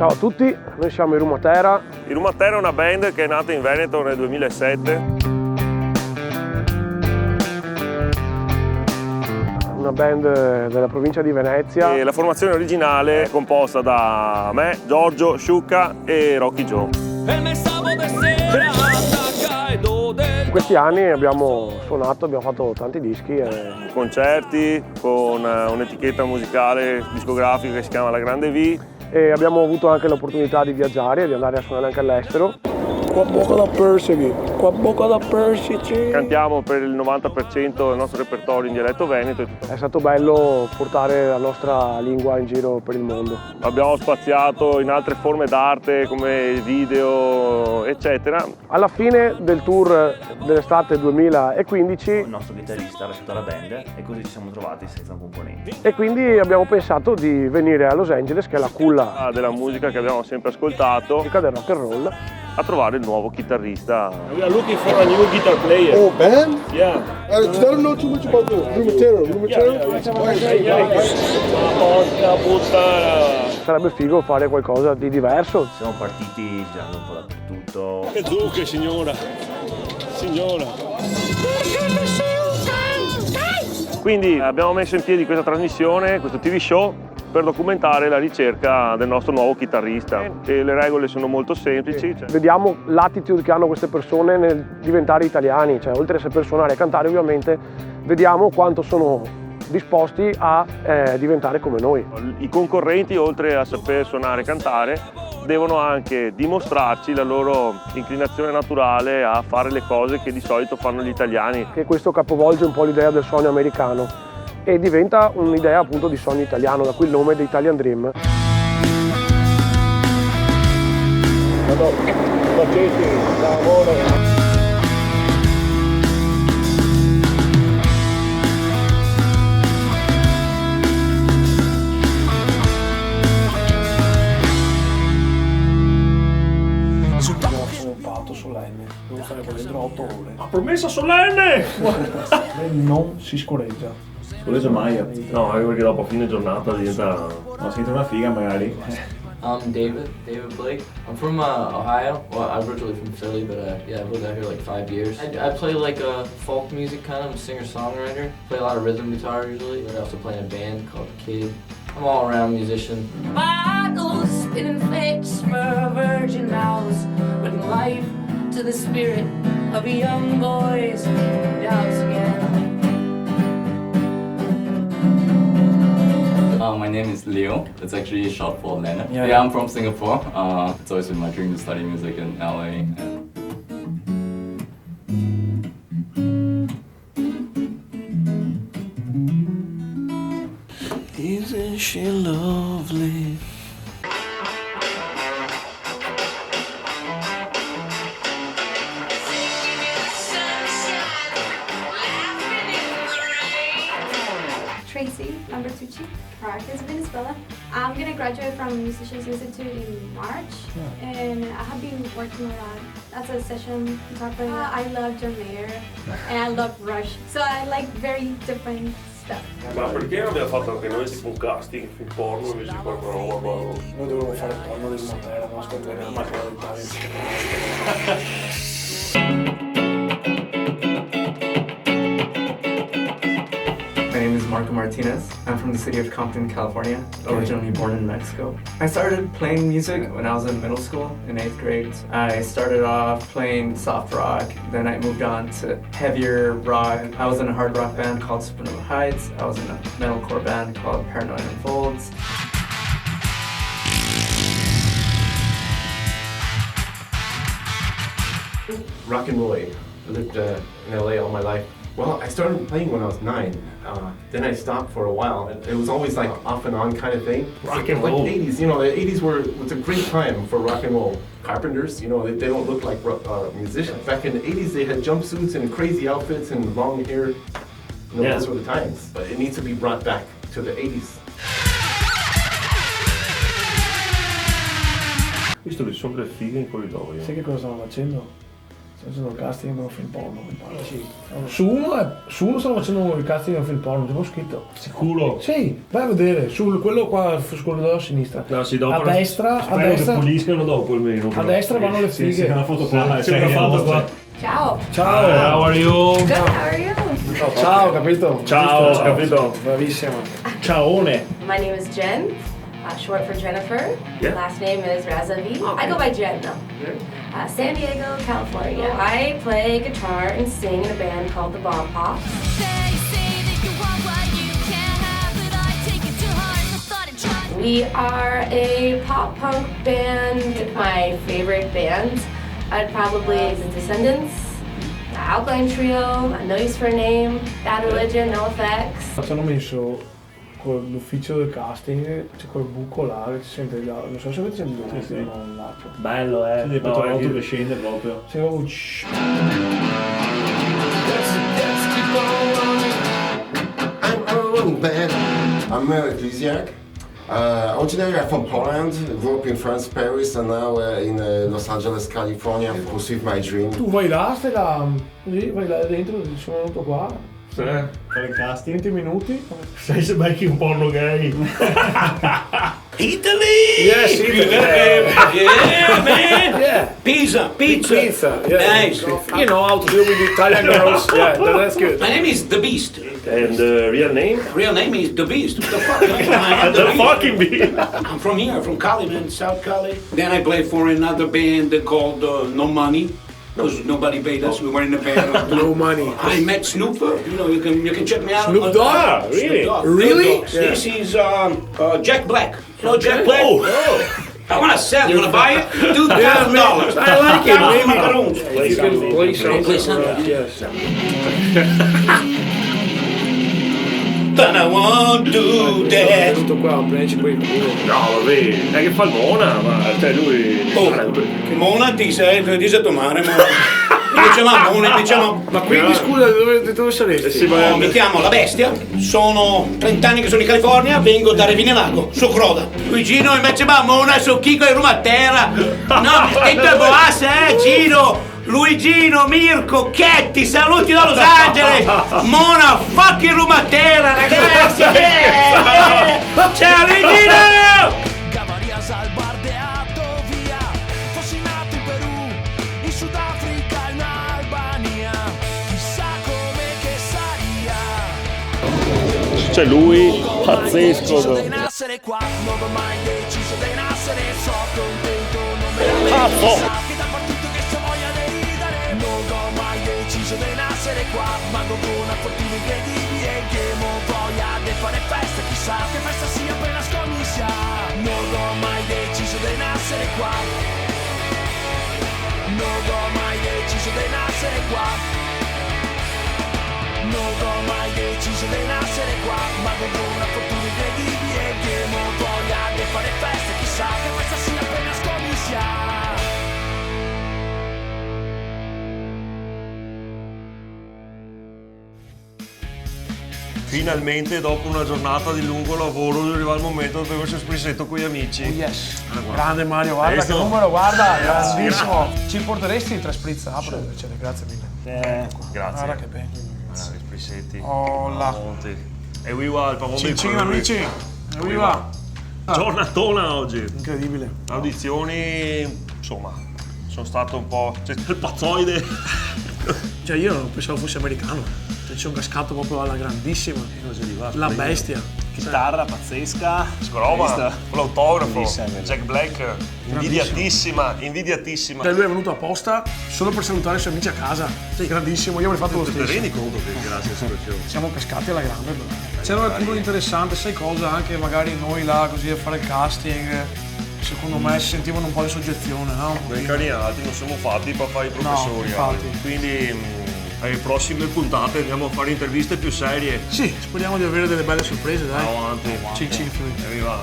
Ciao a tutti, noi siamo i Rumatera. I Rumatera è una band che è nata in Veneto nel 2007. Una band della provincia di Venezia. E la formazione originale è composta da me, Giorgio, Sciucca e Rocky Joe. In questi anni abbiamo suonato, abbiamo fatto tanti dischi. Concerti con un'etichetta musicale discografica che si chiama La Grande V. E abbiamo avuto anche l'opportunità di viaggiare, di andare a suonare anche all'estero. Qua bocca da persegui, qua bocca da persici. Cantiamo per il 90% del nostro repertorio in dialetto veneto. È stato bello portare la nostra lingua in giro per il mondo. Abbiamo spaziato in altre forme d'arte come video, eccetera. Alla fine del tour dell'estate 2015 il nostro chitarrista ha lasciato la band e così ci siamo trovati senza un componente. e quindi abbiamo pensato di venire a Los Angeles, che è la culla Della musica che abbiamo sempre ascoltato, del rock and roll, a trovare il nuavo chitarrista. We are looking for a new guitar player. Oh, band? Yeah. I don't know too much about the Rumatera. Porca puttana! sarebbe figo fare qualcosa di diverso. Siamo partiti girando un po' dappertutto. Che zucche, signora. Signora. Quindi abbiamo messo in piedi questa trasmissione, questo TV show, per documentare la ricerca del nostro nuovo chitarrista. E le regole sono molto semplici. Vediamo l'attitude che hanno queste persone nel diventare italiani, cioè oltre a saper suonare e cantare ovviamente, vediamo quanto sono disposti a diventare come noi. I concorrenti, oltre a saper suonare e cantare, devono anche dimostrarci la loro inclinazione naturale a fare le cose che di solito fanno gli italiani. Che questo capovolge un po' l'idea del sogno americano e diventa un'idea appunto di sogno italiano, da qui il nome di Italian Dream. Solenne, devo fare qua dentro 8 ore. A promessa solenne! Lei non si scorreggia. Scusa mai. No, anche perché dopo a fine giornata diventa... Ma sento una figa magari. I'm David Blake. I'm from Ohio. Well, I'm originally from Philly, but yeah, I've lived out here like 5 years. I play like folk music kind of. I'm a singer-songwriter. Play a lot of rhythm guitar usually. I also play in a band called Kid. I'm all around musician. Bottles spinning flakes for virgin mouths, putting life to the spirit of young boys in the house again. My name is Leo. It's actually short for Leonard. Yeah, I'm from Singapore. It's always been my dream to study music in LA. Isn't she lovely? Tracy Lambertucci, Caracas, Venezuela. I'm gonna graduate from Musicians Institute in March, and I have been working a lot as a session guitar player. I love John Mayer, and I love Rush, so I like very different stuff. Ma perché non abbiamo fatto anche noi tipo un casting, un porno invece di qualche roba? Noi dovremmo fare il porno del Montero, non ascoltare la macchina del talent. My name is Marco Martinez. I'm from the city of Compton, California, originally born in Mexico. I started playing music when I was in middle school, in 8th grade. I started off playing soft rock, then I moved on to heavier rock. I was in a hard rock band called Supernova Heights. I was in a metalcore band called Paranoid Unfolds. Rock and roll. I lived in LA all my life. Well, I started playing when I was 9. Then I stopped for a while. It was always like off and on kind of thing. Rock and roll. Like the 80s, you know, the 80s was a great time for rock and roll. Carpenters, you know, they don't look like musicians. Back in the 80s, they had jumpsuits and crazy outfits and long hair. You know, those were the times. But it needs to be brought back to the 80s. Visto che ci sono delle fighe in corridoio. Sai che cosa stavano facendo? Sto facendo il casting per un film porno, mi pare. Sì. Su uno stanno facendo il casting per un film porno, ti avevo scritto. Sicuro? Sì, vai a vedere, quello qua sul corridoio a sinistra. No, sì, dopo. A destra, che puliscano dopo almeno. A destra vanno le fighe. Sì, c'è una foto qua. C'è una foto qua. Ciao. Ciao. How are you? Good, how are you? Ciao, capito? Ciao, capito? Bravissima. Ciaone. My name is Jen, short for Jennifer. Yeah. Last name is Razavi. Okay. I go by Jen though. San Diego, California. I play guitar and sing in a band called the Bomb Pops. We are a pop punk band. My favorite bands, I'd probably The Descendants, the Alkaline Trio, No Use for a Name, Bad Religion, NoFX. Ci hanno messo con l'ufficio del casting, c'è quel buco là che si sente già, non so se avete sentito un lato. Bello, Sì, no, proprio che scende proprio. C'è un I'm Ecclesiac. Originally I'm from Poland, grew up in France, Paris, and now in Los Angeles, California, pursued my dream. Tu vai là, stai là, così, vai là dentro, sono venuto qua. Sì, fare il casting. 20 minuti. Sai se becchi un porno gay. Italy! Yes, Italy! Yeah, man! Yeah. Pizza! Pizza, yeah. Nice! You know how to deal with the Italian girls. Yeah, that's good. My name is The Beast. And real name? Real name is The Beast. What the fuck? I am The fucking Beast. I'm from here, from Cali, man, South Cali. Then I played for another band called No Money. Because nobody paid us, we were in a band. No money. I met Snoop. You know, you can check me out. Snoop Dogg? Really? Really? Yeah. This is Jack Black. You know Jack Black? Oh. I want to sell. You want to buy it? $2,000. I like it. Maybe. Macaroons. You can play something. Play something. Yes. But I won't do that. Tutto qua, prendici poi il culo. No, vabbè, è che fa il Mona, ma cioè lui... Oh, Mona ti sei a tomare, Mona. Mi chiama Mona, mi chiama... Ma quindi scusa, dove saresti? Oh, mi chiamo La Bestia, sono 30 anni che sono in California, vengo da Revinevago, su Croda. Luigino invece va Mona, su Chico e Roma Terra. No, aspetta, boasse, Gino. Luigino, Mirko, Chetti, saluti da Los Angeles! Mona, fucking Rumatera, ragazzi! Ciao Luigino! Gavarias al bardeato via. Fossi nato in Perù, in Sudafrica, in Albania. Chissà come che saria. C'è lui, pazzesco. Di nascere qua, non ho mai deciso di nascere, so contento, non me la vedo. Che da partito che se voglia di ridere, non ho mai deciso di nascere qua, ma con una fortuna incredibile che mo voglia di fare festa, chissà che festa sia appena scomissa. Non ho mai deciso di nascere qua, non ho mai deciso di nascere qua. Non ho mai deciso di nascere qua, ma con una fortuna incredibile che mo voglia di fare festa, chissà che festa sia appena scomissa. Finalmente dopo una giornata di lungo lavoro arriva il momento dove avevo sprissetto con gli amici. Oh yes, grande Mario, guarda che numero, guarda, grandissimo. Ci porteresti 3 spritz? Apro per piacere, grazie mille. Grazie. Guarda che bene. Guarda, i sprissetti. Oh là. E qui va il pavone Cin cin amici, e qui va. Giornatona oggi. Incredibile. Audizioni, insomma, sono stato un po'... C'è il pazzoide. Cioè io non pensavo fosse americano. Cioè c'è un cascato proprio alla grandissima. La bestia. Chitarra pazzesca. Scroba, l'autografo, Jack Black, invidiatissima. Cioè lui è venuto apposta solo per salutare i suoi amici a casa. Sì, grandissimo, io avrei fatto lo stesso. Ti rendi conto che grazie situazione? Siamo cascati alla grande. C'era qualcuno interessante, sai cosa? Anche magari noi là così a fare il casting, secondo me si sentivano un po' di soggezione, no? Noi cariati non siamo fatti per fare i professori. Infatti. Quindi alle prossime puntate andiamo a fare interviste più serie. Sì, speriamo di avere delle belle sorprese, dai. Avanti. Cin cin. Arriva.